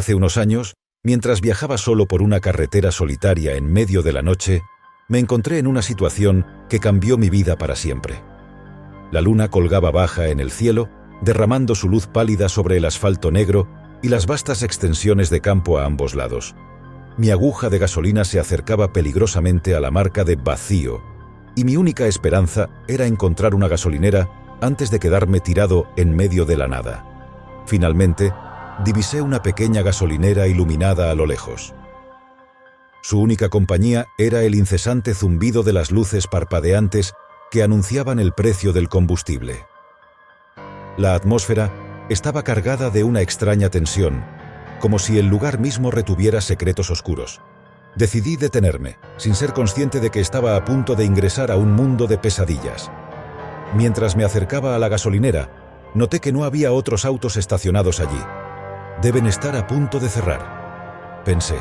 Hace unos años, mientras viajaba solo por una carretera solitaria en medio de la noche, me encontré en una situación que cambió mi vida para siempre. La luna colgaba baja en el cielo, derramando su luz pálida sobre el asfalto negro y las vastas extensiones de campo a ambos lados. Mi aguja de gasolina se acercaba peligrosamente a la marca de vacío, y mi única esperanza era encontrar una gasolinera antes de quedarme tirado en medio de la nada. Finalmente, divisé una pequeña gasolinera iluminada a lo lejos. Su única compañía era el incesante zumbido de las luces parpadeantes que anunciaban el precio del combustible. La atmósfera estaba cargada de una extraña tensión, como si el lugar mismo retuviera secretos oscuros. Decidí detenerme, sin ser consciente de que estaba a punto de ingresar a un mundo de pesadillas. Mientras me acercaba a la gasolinera, noté que no había otros autos estacionados allí. Deben estar a punto de cerrar, pensé.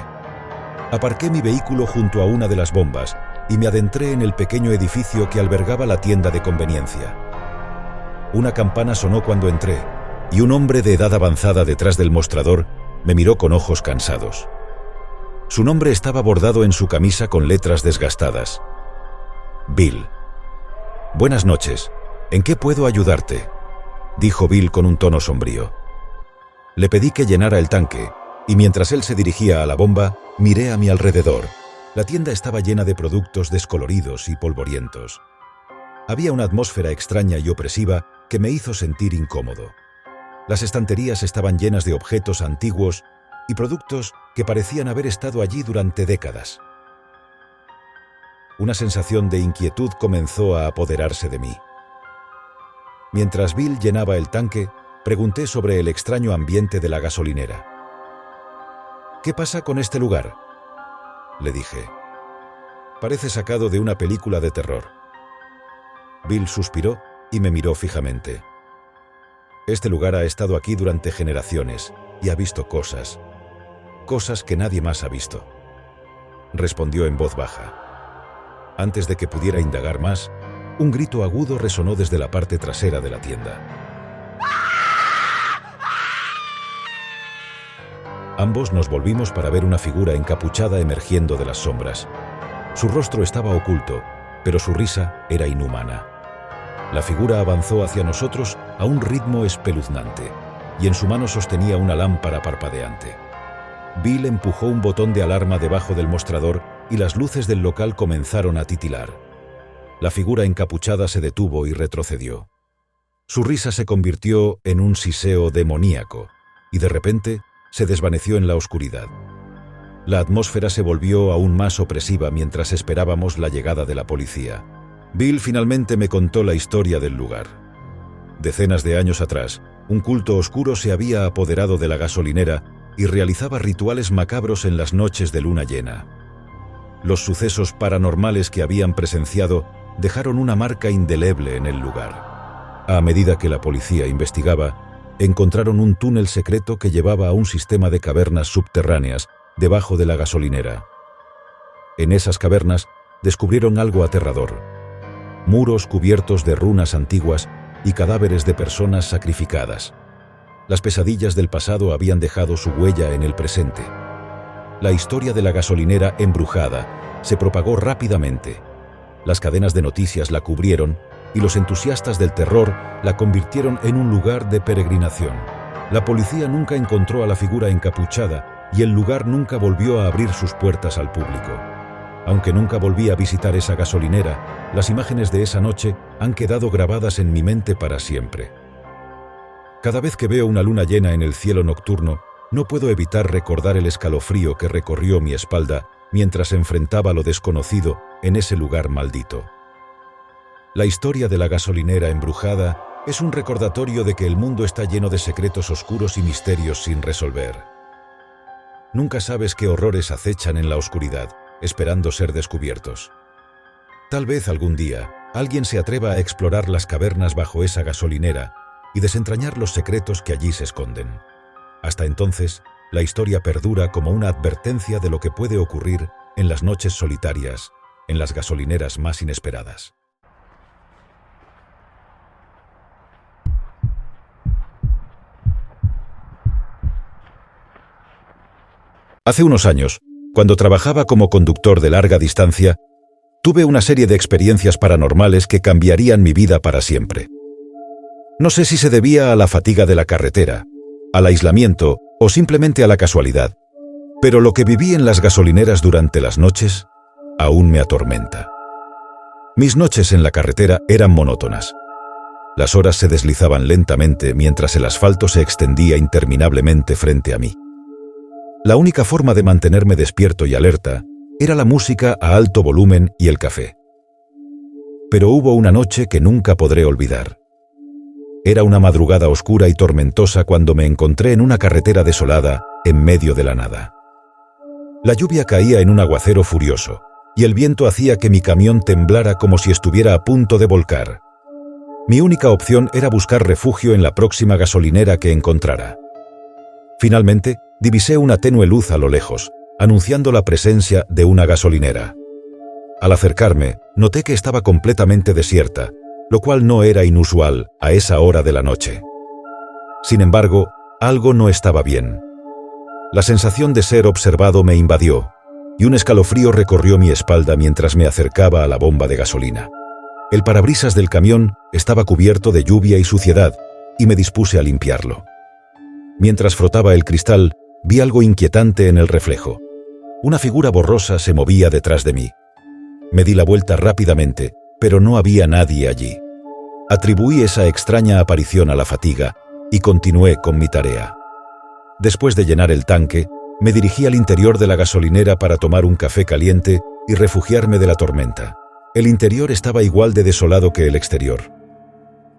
Aparqué mi vehículo junto a una de las bombas y me adentré en el pequeño edificio que albergaba la tienda de conveniencia. Una campana sonó cuando entré, y un hombre de edad avanzada detrás del mostrador me miró con ojos cansados. Su nombre estaba bordado en su camisa con letras desgastadas. Bill. «Buenas noches. ¿En qué puedo ayudarte?», dijo Bill con un tono sombrío. Le pedí que llenara el tanque, y mientras él se dirigía a la bomba, miré a mi alrededor. La tienda estaba llena de productos descoloridos y polvorientos. Había una atmósfera extraña y opresiva que me hizo sentir incómodo. Las estanterías estaban llenas de objetos antiguos y productos que parecían haber estado allí durante décadas. Una sensación de inquietud comenzó a apoderarse de mí. Mientras Bill llenaba el tanque, pregunté sobre el extraño ambiente de la gasolinera. «¿Qué pasa con este lugar?», le dije. «Parece sacado de una película de terror». Bill suspiró y me miró fijamente. «Este lugar ha estado aquí durante generaciones y ha visto cosas que nadie más ha visto», respondió en voz baja. Antes de que pudiera indagar más, un grito agudo resonó desde la parte trasera de la tienda. Ambos nos volvimos para ver una figura encapuchada emergiendo de las sombras. Su rostro estaba oculto, pero su risa era inhumana. La figura avanzó hacia nosotros a un ritmo espeluznante, y en su mano sostenía una lámpara parpadeante. Bill empujó un botón de alarma debajo del mostrador y las luces del local comenzaron a titilar. La figura encapuchada se detuvo y retrocedió. Su risa se convirtió en un siseo demoníaco, y de repente se desvaneció en la oscuridad. La atmósfera se volvió aún más opresiva mientras esperábamos la llegada de la policía. Bill finalmente me contó la historia del lugar. Decenas de años atrás, un culto oscuro se había apoderado de la gasolinera y realizaba rituales macabros en las noches de luna llena. Los sucesos paranormales que habían presenciado dejaron una marca indeleble en el lugar. A medida que la policía investigaba, encontraron un túnel secreto que llevaba a un sistema de cavernas subterráneas debajo de la gasolinera. En esas cavernas descubrieron algo aterrador: muros cubiertos de runas antiguas y cadáveres de personas sacrificadas. Las pesadillas del pasado habían dejado su huella en el presente. La historia de la gasolinera embrujada se propagó rápidamente. Las cadenas de noticias la cubrieron y los entusiastas del terror la convirtieron en un lugar de peregrinación. La policía nunca encontró a la figura encapuchada y el lugar nunca volvió a abrir sus puertas al público. Aunque nunca volví a visitar esa gasolinera, las imágenes de esa noche han quedado grabadas en mi mente para siempre. Cada vez que veo una luna llena en el cielo nocturno, no puedo evitar recordar el escalofrío que recorrió mi espalda mientras enfrentaba lo desconocido en ese lugar maldito. La historia de la gasolinera embrujada es un recordatorio de que el mundo está lleno de secretos oscuros y misterios sin resolver. Nunca sabes qué horrores acechan en la oscuridad, esperando ser descubiertos. Tal vez algún día alguien se atreva a explorar las cavernas bajo esa gasolinera y desentrañar los secretos que allí se esconden. Hasta entonces, la historia perdura como una advertencia de lo que puede ocurrir en las noches solitarias, en las gasolineras más inesperadas. Hace unos años, cuando trabajaba como conductor de larga distancia, tuve una serie de experiencias paranormales que cambiarían mi vida para siempre. No sé si se debía a la fatiga de la carretera, al aislamiento o simplemente a la casualidad, pero lo que viví en las gasolineras durante las noches aún me atormenta. Mis noches en la carretera eran monótonas. Las horas se deslizaban lentamente mientras el asfalto se extendía interminablemente frente a mí. La única forma de mantenerme despierto y alerta era la música a alto volumen y el café. Pero hubo una noche que nunca podré olvidar. Era una madrugada oscura y tormentosa cuando me encontré en una carretera desolada en medio de la nada. La lluvia caía en un aguacero furioso, y el viento hacía que mi camión temblara como si estuviera a punto de volcar. Mi única opción era buscar refugio en la próxima gasolinera que encontrara. Finalmente, divisé una tenue luz a lo lejos, anunciando la presencia de una gasolinera. Al acercarme, noté que estaba completamente desierta, lo cual no era inusual a esa hora de la noche. Sin embargo, algo no estaba bien. La sensación de ser observado me invadió, y un escalofrío recorrió mi espalda mientras me acercaba a la bomba de gasolina. El parabrisas del camión estaba cubierto de lluvia y suciedad, y me dispuse a limpiarlo. Mientras frotaba el cristal, vi algo inquietante en el reflejo. Una figura borrosa se movía detrás de mí. Me di la vuelta rápidamente, pero no había nadie allí. Atribuí esa extraña aparición a la fatiga y continué con mi tarea. Después de llenar el tanque, me dirigí al interior de la gasolinera para tomar un café caliente y refugiarme de la tormenta. El interior estaba igual de desolado que el exterior.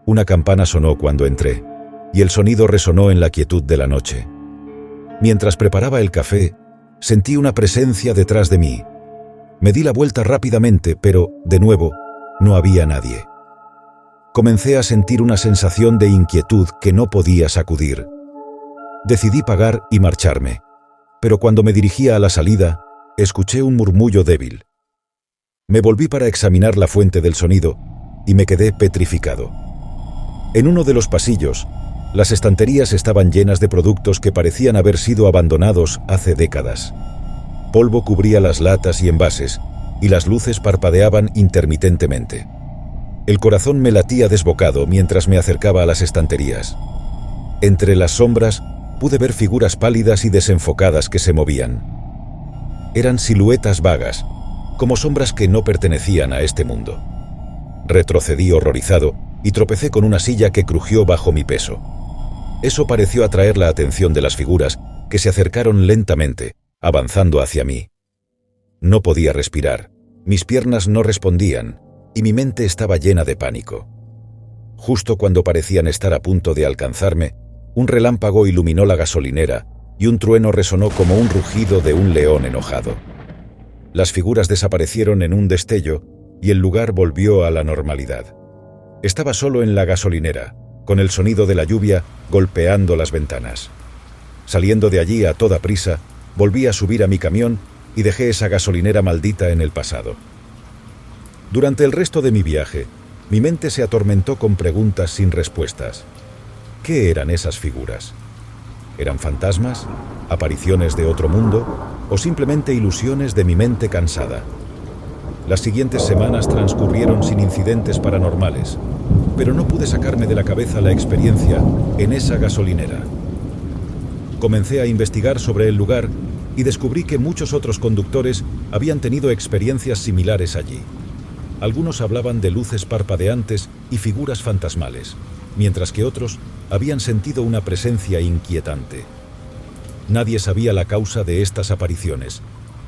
Una campana sonó cuando entré, y el sonido resonó en la quietud de la noche. Mientras preparaba el café, sentí una presencia detrás de mí. Me di la vuelta rápidamente, pero, de nuevo, no había nadie. Comencé a sentir una sensación de inquietud que no podía sacudir. Decidí pagar y marcharme, pero cuando me dirigía a la salida, escuché un murmullo débil. Me volví para examinar la fuente del sonido y me quedé petrificado. En uno de los pasillos, las estanterías estaban llenas de productos que parecían haber sido abandonados hace décadas. Polvo cubría las latas y envases, y las luces parpadeaban intermitentemente. El corazón me latía desbocado mientras me acercaba a las estanterías. Entre las sombras, pude ver figuras pálidas y desenfocadas que se movían. Eran siluetas vagas, como sombras que no pertenecían a este mundo. Retrocedí horrorizado y tropecé con una silla que crujió bajo mi peso. Eso pareció atraer la atención de las figuras, que se acercaron lentamente, avanzando hacia mí. No podía respirar, mis piernas no respondían, y mi mente estaba llena de pánico. Justo cuando parecían estar a punto de alcanzarme, un relámpago iluminó la gasolinera y un trueno resonó como un rugido de un león enojado. Las figuras desaparecieron en un destello y el lugar volvió a la normalidad. Estaba solo en la gasolinera, con el sonido de la lluvia golpeando las ventanas. Saliendo de allí a toda prisa, volví a subir a mi camión y dejé esa gasolinera maldita en el pasado. Durante el resto de mi viaje, mi mente se atormentó con preguntas sin respuestas. ¿Qué eran esas figuras? ¿Eran fantasmas, apariciones de otro mundo o simplemente ilusiones de mi mente cansada? Las siguientes semanas transcurrieron sin incidentes paranormales, pero no pude sacarme de la cabeza la experiencia en esa gasolinera. Comencé a investigar sobre el lugar y descubrí que muchos otros conductores habían tenido experiencias similares allí. Algunos hablaban de luces parpadeantes y figuras fantasmales, mientras que otros habían sentido una presencia inquietante. Nadie sabía la causa de estas apariciones,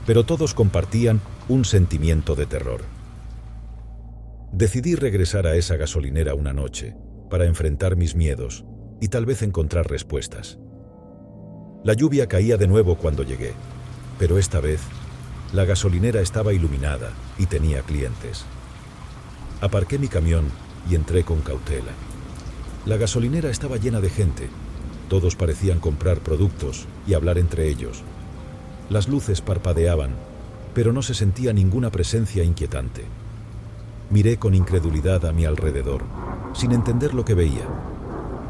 pero todos compartían un sentimiento de terror. Decidí regresar a esa gasolinera una noche para enfrentar mis miedos y tal vez encontrar respuestas. La lluvia caía de nuevo cuando llegué, pero esta vez la gasolinera estaba iluminada y tenía clientes. Aparqué mi camión y entré con cautela. La gasolinera estaba llena de gente. Todos parecían comprar productos y hablar entre ellos. Las luces parpadeaban, pero no se sentía ninguna presencia inquietante. Miré con incredulidad a mi alrededor, sin entender lo que veía.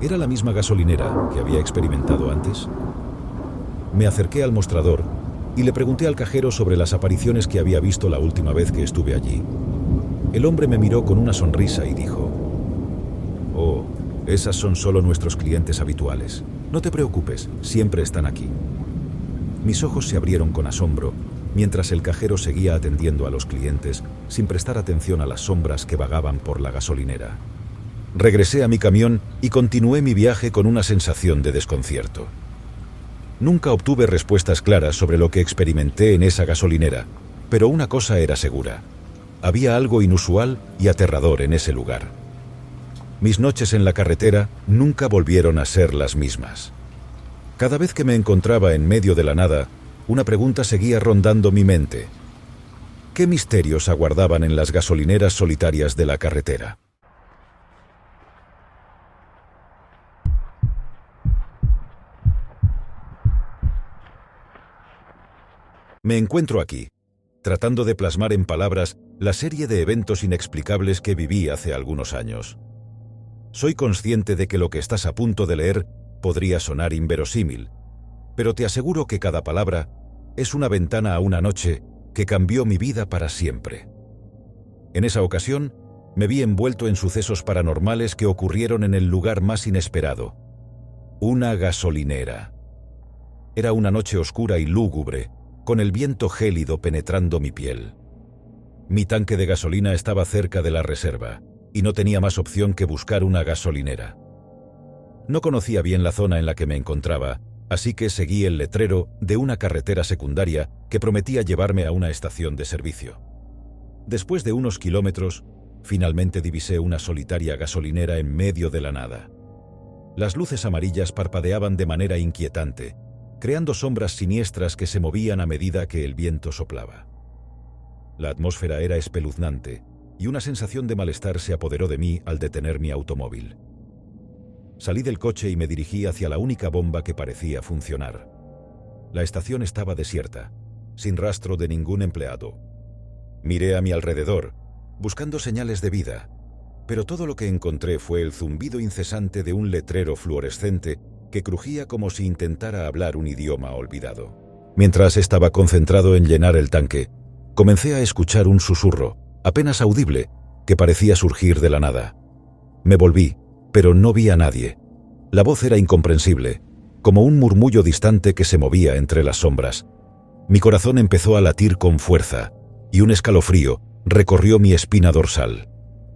¿Era la misma gasolinera que había experimentado antes? Me acerqué al mostrador y le pregunté al cajero sobre las apariciones que había visto la última vez que estuve allí. El hombre me miró con una sonrisa y dijo: «Oh, esas son solo nuestros clientes habituales. No te preocupes, siempre están aquí». Mis ojos se abrieron con asombro, mientras el cajero seguía atendiendo a los clientes sin prestar atención a las sombras que vagaban por la gasolinera. Regresé a mi camión y continué mi viaje con una sensación de desconcierto. Nunca obtuve respuestas claras sobre lo que experimenté en esa gasolinera, pero una cosa era segura: había algo inusual y aterrador en ese lugar. Mis noches en la carretera nunca volvieron a ser las mismas. Cada vez que me encontraba en medio de la nada, una pregunta seguía rondando mi mente: ¿qué misterios aguardaban en las gasolineras solitarias de la carretera? Me encuentro aquí, tratando de plasmar en palabras la serie de eventos inexplicables que viví hace algunos años. Soy consciente de que lo que estás a punto de leer podría sonar inverosímil, pero te aseguro que cada palabra es una ventana a una noche que cambió mi vida para siempre. En esa ocasión, me vi envuelto en sucesos paranormales que ocurrieron en el lugar más inesperado: una gasolinera. Era una noche oscura y lúgubre, con el viento gélido penetrando mi piel. Mi tanque de gasolina estaba cerca de la reserva, y no tenía más opción que buscar una gasolinera. No conocía bien la zona en la que me encontraba, así que seguí el letrero de una carretera secundaria que prometía llevarme a una estación de servicio. Después de unos kilómetros, finalmente divisé una solitaria gasolinera en medio de la nada. Las luces amarillas parpadeaban de manera inquietante, creando sombras siniestras que se movían a medida que el viento soplaba. La atmósfera era espeluznante, y una sensación de malestar se apoderó de mí al detener mi automóvil. Salí del coche y me dirigí hacia la única bomba que parecía funcionar. La estación estaba desierta, sin rastro de ningún empleado. Miré a mi alrededor, buscando señales de vida, pero todo lo que encontré fue el zumbido incesante de un letrero fluorescente que crujía como si intentara hablar un idioma olvidado. Mientras estaba concentrado en llenar el tanque, comencé a escuchar un susurro, apenas audible, que parecía surgir de la nada. Me volví, pero no vi a nadie. La voz era incomprensible, como un murmullo distante que se movía entre las sombras. Mi corazón empezó a latir con fuerza, y un escalofrío recorrió mi espina dorsal.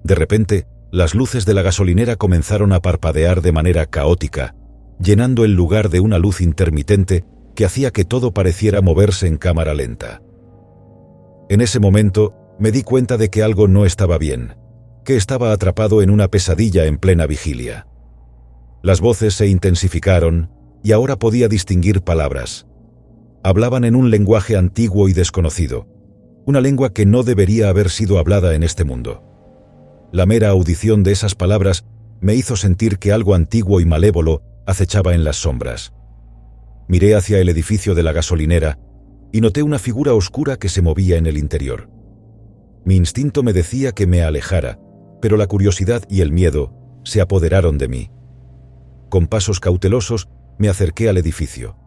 De repente, las luces de la gasolinera comenzaron a parpadear de manera caótica, llenando el lugar de una luz intermitente que hacía que todo pareciera moverse en cámara lenta. En ese momento, me di cuenta de que algo no estaba bien, que estaba atrapado en una pesadilla en plena vigilia. Las voces se intensificaron y ahora podía distinguir palabras. Hablaban en un lenguaje antiguo y desconocido, una lengua que no debería haber sido hablada en este mundo. La mera audición de esas palabras me hizo sentir que algo antiguo y malévolo acechaba en las sombras. Miré hacia el edificio de la gasolinera y noté una figura oscura que se movía en el interior. Mi instinto me decía que me alejara, pero la curiosidad y el miedo se apoderaron de mí. Con pasos cautelosos me acerqué al edificio.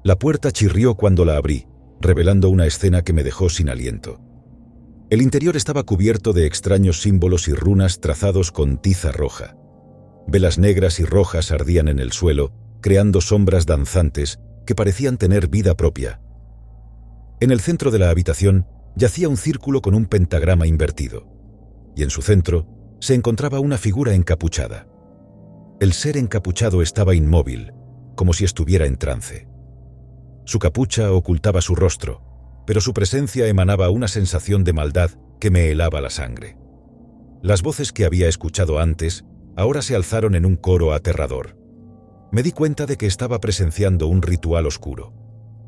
La puerta chirrió cuando la abrí, revelando una escena que me dejó sin aliento. El interior estaba cubierto de extraños símbolos y runas trazados con tiza roja. Velas negras y rojas ardían en el suelo, creando sombras danzantes que parecían tener vida propia. En el centro de la habitación yacía un círculo con un pentagrama invertido, y en su centro se encontraba una figura encapuchada. El ser encapuchado estaba inmóvil, como si estuviera en trance. Su capucha ocultaba su rostro, pero su presencia emanaba una sensación de maldad que me helaba la sangre. Las voces que había escuchado antes ahora se alzaron en un coro aterrador. Me di cuenta de que estaba presenciando un ritual oscuro,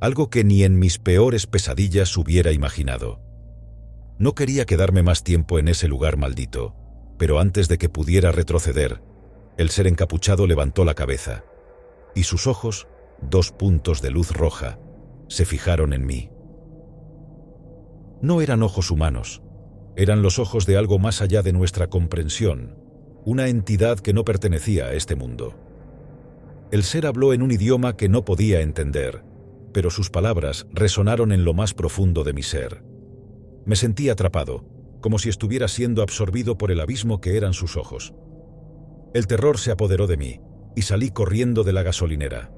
algo que ni en mis peores pesadillas hubiera imaginado. No quería quedarme más tiempo en ese lugar maldito, pero antes de que pudiera retroceder, el ser encapuchado levantó la cabeza, y sus ojos, 2 puntos de luz roja, se fijaron en mí. No eran ojos humanos, eran los ojos de algo más allá de nuestra comprensión, una entidad que no pertenecía a este mundo. El ser habló en un idioma que no podía entender, pero sus palabras resonaron en lo más profundo de mi ser. Me sentí atrapado, como si estuviera siendo absorbido por el abismo que eran sus ojos. El terror se apoderó de mí, y salí corriendo de la gasolinera.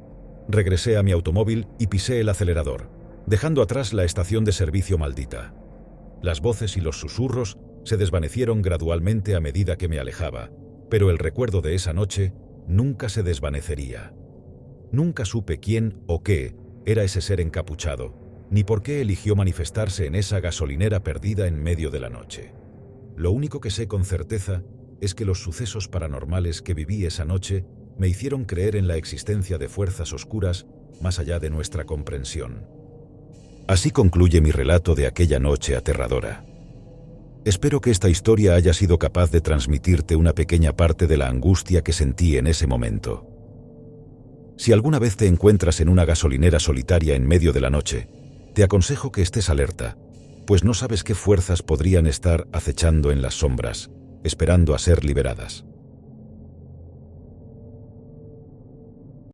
Regresé a mi automóvil y pisé el acelerador, dejando atrás la estación de servicio maldita. Las voces y los susurros se desvanecieron gradualmente a medida que me alejaba, pero el recuerdo de esa noche nunca se desvanecería. Nunca supe quién o qué era ese ser encapuchado, ni por qué eligió manifestarse en esa gasolinera perdida en medio de la noche. Lo único que sé con certeza es que los sucesos paranormales que viví esa noche me hicieron creer en la existencia de fuerzas oscuras más allá de nuestra comprensión. Así concluye mi relato de aquella noche aterradora. Espero que esta historia haya sido capaz de transmitirte una pequeña parte de la angustia que sentí en ese momento. Si alguna vez te encuentras en una gasolinera solitaria en medio de la noche, te aconsejo que estés alerta, pues no sabes qué fuerzas podrían estar acechando en las sombras, esperando a ser liberadas.